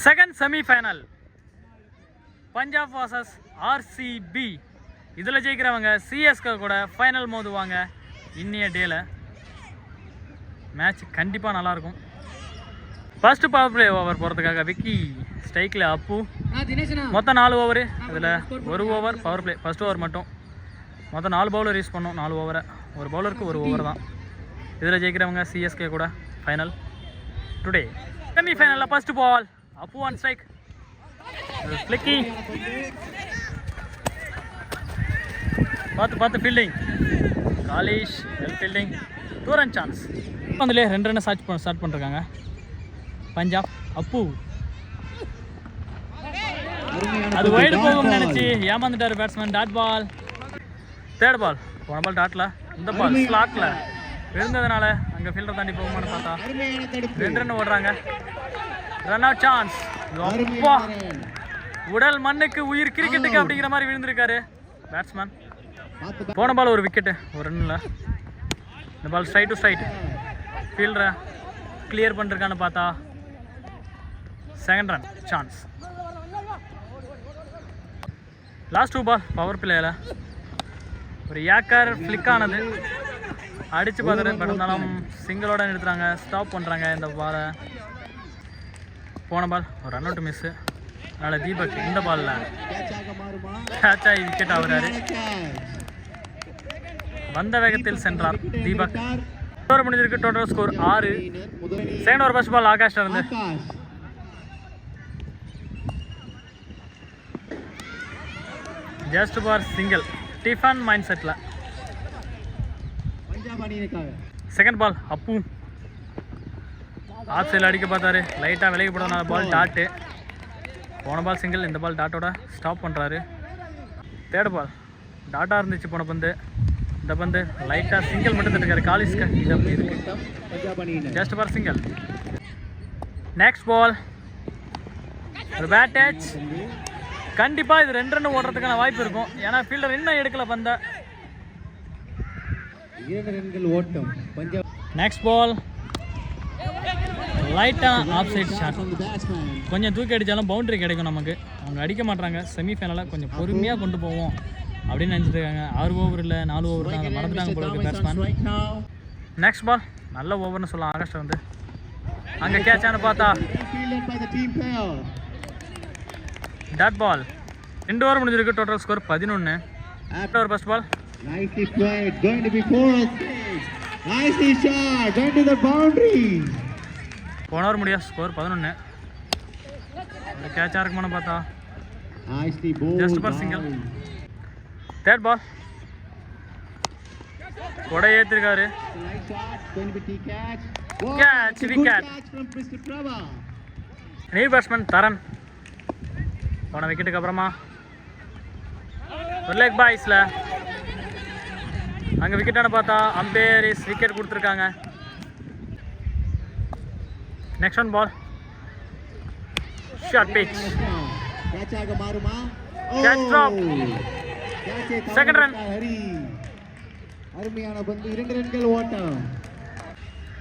Second semi-final Punjab vs RCB. இதில் ஜெயிக்கிறவங்க CSK கூட ஃபைனல் மோதுவாங்க. இன்னைய டேல மேட்ச் கண்டிப்பாக நல்லாயிருக்கும். ஃபர்ஸ்ட் பவர் பிளே ஓவர் போகிறதுக்காக விக்கி ஸ்ட்ரைக்கில் அப்பு. மொத்தம் 4 ஓவரு, அதில் 1 over power play. First over மட்டும் மொத்தம் 4 பவுலர் யூஸ் பண்ணோம். 4 ஓவரை ஒரு பவுலருக்கு 1 ஓவர் தான். இதில் ஜெயிக்கிறவங்க சிஎஸ்கே கூட ஃபைனல். டுடே செமிஃபைனலில் first ball Appu on strike. ஃப்ளிக்கி பார்த்து ஃபீல்டிங். காலிஷ் வெல் ஃபீல்டிங். Two run chance. அதிலே 2 ரன் ஸ்டார்ட் பண்ணிருக்காங்க பஞ்சாப். அப்பு அது வைடு போகும்னு நினச்சி ஏமாந்துட்டார் batsman. Dot ball. Third ball. போன பால் டாட்டில், இந்த பால் ஸ்லாட்டில் விழுந்ததுனால அங்கே ஃபீல்டர் தாண்டி போகுமான்னு பார்த்தா 2 ரன் ஓடுறாங்க. Run out chance. அப்பா உடல் மண்ணுக்கு உயிர் கிரிக்கெட்டுக்கு அப்படிங்கிற மாதிரி விழுந்திருக்காரு பேட்ஸ்மேன். போன பால் ஒரு விக்கெட்டு, ஒரு ரன்னில். இந்த பால் ஸ்ட்ரைட் டு ஸ்ட்ரைட். ஃபீல்டரை கிளியர் பண்ணிருக்கான்னு பார்த்தா second run chance. Last 2 ball power play ஒரு ஏக்கர் ஃப்ளிக் ஆனது. அடித்து பார்த்துட்டு பட் இருந்தாலும் சிங்கிளோட நிறுத்துறாங்க, ஸ்டாப் பண்ணுறாங்க இந்த பாலை. போன பால் ஒரு ரன் அவுட் மிஸ்ஸு. அதனால் தீபக் இந்த பாலில் கேட்ச் ஆகி விக்கெட் ஆகுறாரு. வந்த வேகத்தில் சென்றார் தீபக். ஓவர் முடிஞ்சிருக்கு. Total score 6. Second over first ball Akash இருந்து ஜஸ்ட் ஃபார் சிங்கிள். டிஃபன் mind settle. Second ball Appu off சைடில் அடிக்க பார்த்தாரு. லைட்டாக விலகி போடுறதுனால பால் டாட்டு. போன பால் சிங்கிள், இந்த பால் டாட்டோட ஸ்டாப் பண்ணுறாரு. தேர்ட் பால் டாட்டாக இருந்துச்சு போன பந்து. இந்த பந்து லைட்டாக சிங்கிள் மட்டும் தட்டுக்காரு. காலிஸ்க்கு இது அப்படி இருக்கு. Just for single. Next ball ஒரு பேட் டச். கண்டிப்பாக இது 2 ரன் ஓடுறதுக்கான வாய்ப்பு இருக்கும். ஏன்னா ஃபீல்டர் இன்னும் எடுக்கல பந்த. நெக்ஸ்ட் பால் லைட்டாக ஆஃப் சைட் ஷாட். கொஞ்சம் தூக்கி அடித்தாலும் பவுண்டரி கிடைக்கும் நமக்கு. அவங்க அடிக்க மாட்டாங்க. செமிஃபைனலாக கொஞ்சம் பொறுமையாக கொண்டு போவோம் அப்படின்னு நினச்சிட்டு இருக்காங்க. 6 ஓவர் இல்லை 4 ஓவர் தான், அதை மறந்துட்டாங்க போல இருக்கு பேட்ஸ்மேன். நெக்ஸ்ட் பால் நல்ல ஓவர்னு சொல்லலாம். ஆகஸ்ட் வந்து அங்கே கேட்ச் ஆனு பார்த்தா டாட் பால். 2 ஓவர் முடிஞ்சிருக்கு. Total score 11. Over first ball nicely played, going to be 4 or 6. Nicely shot, going to the boundary. போன ஓவர் முடியா ஸ்கோர் 11. ஒரு கேட்சாக இருக்குமான்னு பார்த்தா nicely bowled. Just for single. Third ball கொடை ஏற்றிருக்காரு. Nice shot, going to be T catch. Catch, wicket. From Mr. Prabha. New batsman Dharan. போன விக்கெட்டுக்கு அப்புறமா ஒரு லெக் பாய்ஸில் அங்கே விக்கெட்டான பார்த்தா அம்பேரிஸ் விக்கெட் கொடுத்துருக்காங்க. Next one ball short pitch. Catch ஆக மாறுமா? Catch drop. Second run. அருமையான பந்து. 2 ரன்கள் ஓட்டம்.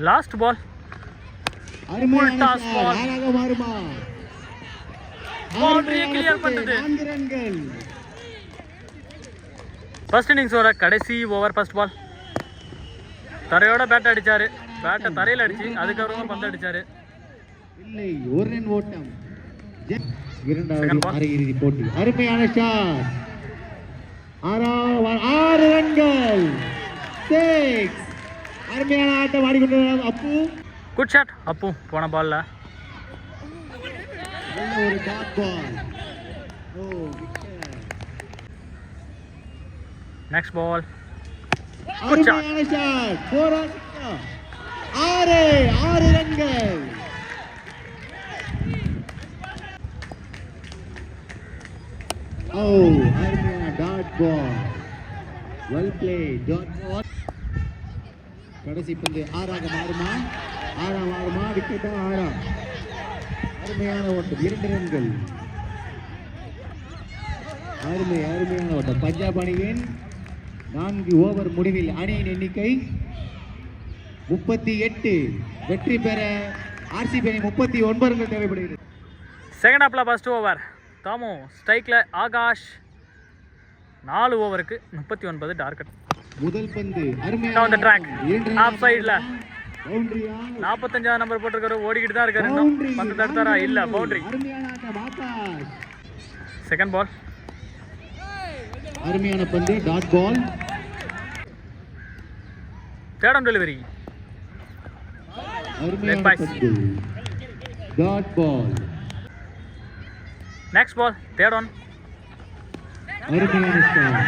லாஸ்ட் பால் அருமையான டாஸ் பால். ஆக மாறுமா? பவுண்டரி கிளியர் பண்ணது. 4 ரன்கள். ஃபர்ஸ்ட் இன்னிங்ஸோட கடைசி ஓவர் ஃபர்ஸ்ட் பால். தரையோட பேட் அடிச்சாரு. பேட்டை தரையில் அடிச்சு அதுக்கப்புறமா பந்து அடிச்சாரு. இல்லை, 1 ரன் ஓட்டம். இரண்டாவது அரையிறுதி போட்டி. அருமையான ஷாட். 6 ரன்கள். 6. அருமையான ஆட்டம் ஆடிக்கொண்டிருக்கிறார் அப்பு. குட் ஷாட் அப்பு. போன பால்ல ஒரு dot ball. Next ball good shot. அருமையான ஷாட். 4 6 ரன்கள். அருமையான dot ball. Well played. Dot ball. கடைசி பந்து 6 மாறுமா? 6 மாறுமா? விக்கெட்டா 6. அருமையான ஓட்டம். 2 ரன்கள். அருமையான ஓட்டம். பஞ்சாப் அணியின் 4 ஓவர் முடிவில் அணியின் எண்ணிக்கை 38. வெற்றி பெற RCB அணி 39 ரன்கள் தேவைப்படுகிறது. செகண்ட் ஹாஃபில் ஃபஸ்ட் ஓவர் தாமு ஸ்ட்ரைக்கில் ஆகாஷ் 4 ஓவருக்கு 39 டார்கெட். முதல் பந்து அந்த ட்ராக் ஆஃப் சைடில் பவுண்டரியா 45 நம்பர் போட்டிருக்காரு, ஓடிக்கிட்டு தான் இருக்காரு. இன்னும் பந்து தடுத்தாரா? இல்லை, பவுண்டரி. அருமையான ஆட்டம் ஆகாஷ். செகண்ட் பால் அருமையான பந்து dot ball. Third on delivery அருமையான Leg பந்து dot ball. Next ball third on. அருமையான ஸ்டார்.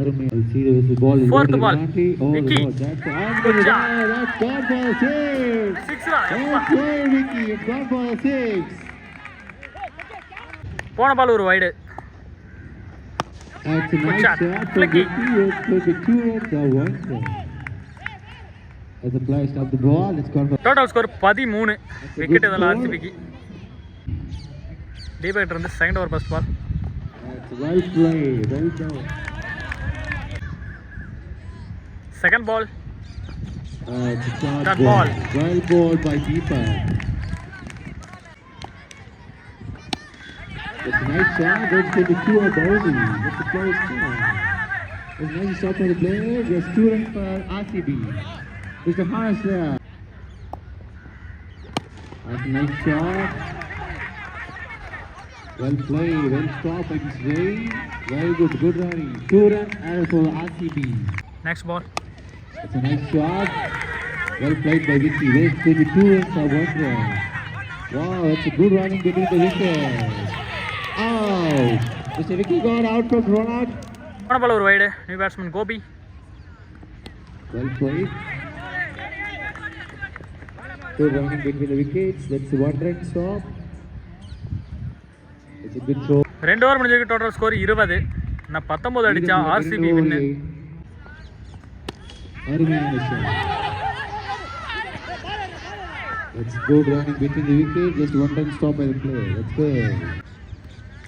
அருமையான serious ball. Fourth ball. Vicky. Vicky. போன பால் ஒரு wide. That's a Good nice shot. shot for Flicky. Vicky. It's for the 2 runs or 1 run. As the player stopped the ball, it's gone for total score 13. Wicket இதெல்லாம் ஆர்சிபிக்கு. டீபேட் இருந்து second over first ball. That's well played. Well done. Second ball It's a short That ball. ball. Well bowled by Deepak. That's a nice shot. That's for the 2 or bowling. That's the player's shot. It's a nice shot for the player. There's 2 runs for RCB. Mr. Harsh there. That's a nice shot. Well played. Well stopped by this way. Very good. Good running. 2 runs and for RCB. Next ball It's a nice shot. Well played by Vicky. There's 22 runs for 1 run. Wow, that's a good running between the wickets. Out. Mr. Vicky got out from Ronald. போன பால் ஒரு wide. New batsman Gopi. Well played. Good running between the wickets. That's 1 run stop. It's a good throw. 2 over முடிஞ்சிருக்கு. Total score 20. நான் 19 அடிச்சா RCB வின்னு. அருமையான shot. That's good running between the wickets. Just 1 run stop by the player. That's good.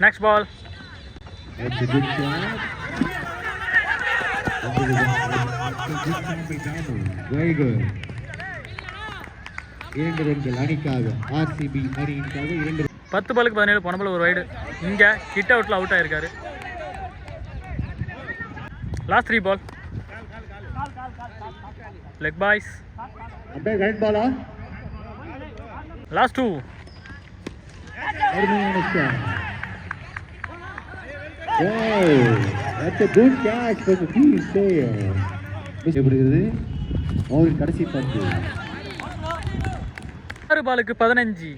Next ball That's a good shot. That's a good shot by Damu. Very good. 2 ரன்கள் அணிக்காக RCB அணியின்காக 2 10 பாலுக்கு 17. போன பால் ஒரு wide. இங்கே kit அவுட்டில் out ஆயிருக்காரு. Last 3 ball leg byes. அப்படியே ரைட் பாலா. லாஸ்ட் 2 அருமையான shot. Wow, that's a good catch for the team player. எப்படிது அவரின் கடைசி பந்து 6 பாலுக்கு 15.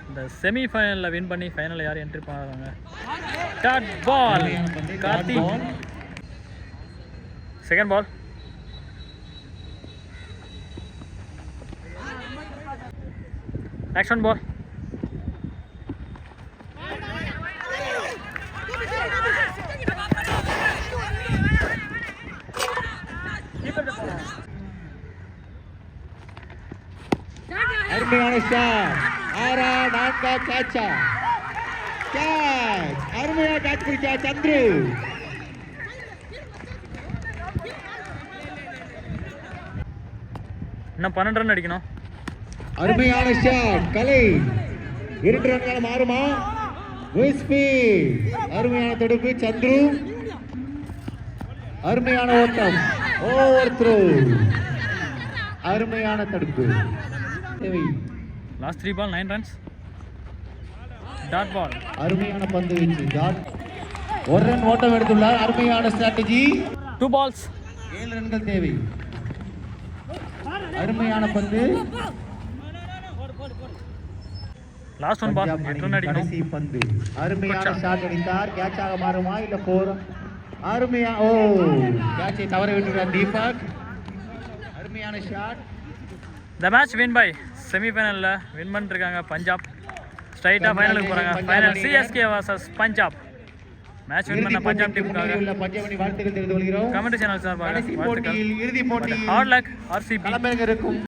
இந்த செமி ஃபைனலில் வின் பண்ணி ஃபைனலில் யார் என்ட்ரி பண்ணுறாங்க? Dot ball Karthi. Second ball next one ball அருமையான ஷாட். ஆரா நான்கா கேட்சா. கேட்ச். அருமையான கேட்ச் பிடிச்சா சந்துரு. இன்னும் 12 ரன் அடிக்கணும். அருமையான ஷாட். கலை 2 ரன்கள் மாறுமா? அருமையான தடுப்பு சந்துரு. அருமையான ஓட்டம். Over throw. அருமையான தடுப்பு. லாஸ்ட் 3 பால் 9 ரன்ஸ். டாட் பால் அருமையான பந்து வீச்சு. டாட் 1 ரன் ஓட்டம் எடுத்துள்ளார். அருமையான ஸ்ட்ராட்டஜி. 2 பால்ஸ் 7 ரன்கள் தேவை. அருமையான பந்து. லாஸ்ட் ஒன் பால் 8 ரன் அடிக்கணும். கடைசி பந்து. அருமையான ஷாட் அடித்தார். கேட்சாக மாறுமா இல்ல 4? அருமையா கேட்சை தவற விட்டுறார் தீபக். அருமையான shot. The match win by செமிஃபைனலில் வின் பண்ணிருக்காங்க பஞ்சாப். ஸ்ட்ரைட்டாக ஃபைனலுக்கு போகிறாங்க. Final CSK versus Punjab. Match win பண்ண பஞ்சாப் டீமுக்காக பஞ்சாப் அணி வாழ்த்துக்கள் தெரிவித்துக் கொள்கிறோம். கமெண்ட் சேனல் சார்பாக கடைசி போட்டியில் இறுதி போட்டியில் ஹார்ட் லக் ஆர்சிபி. களமிறங்க இருக்கும்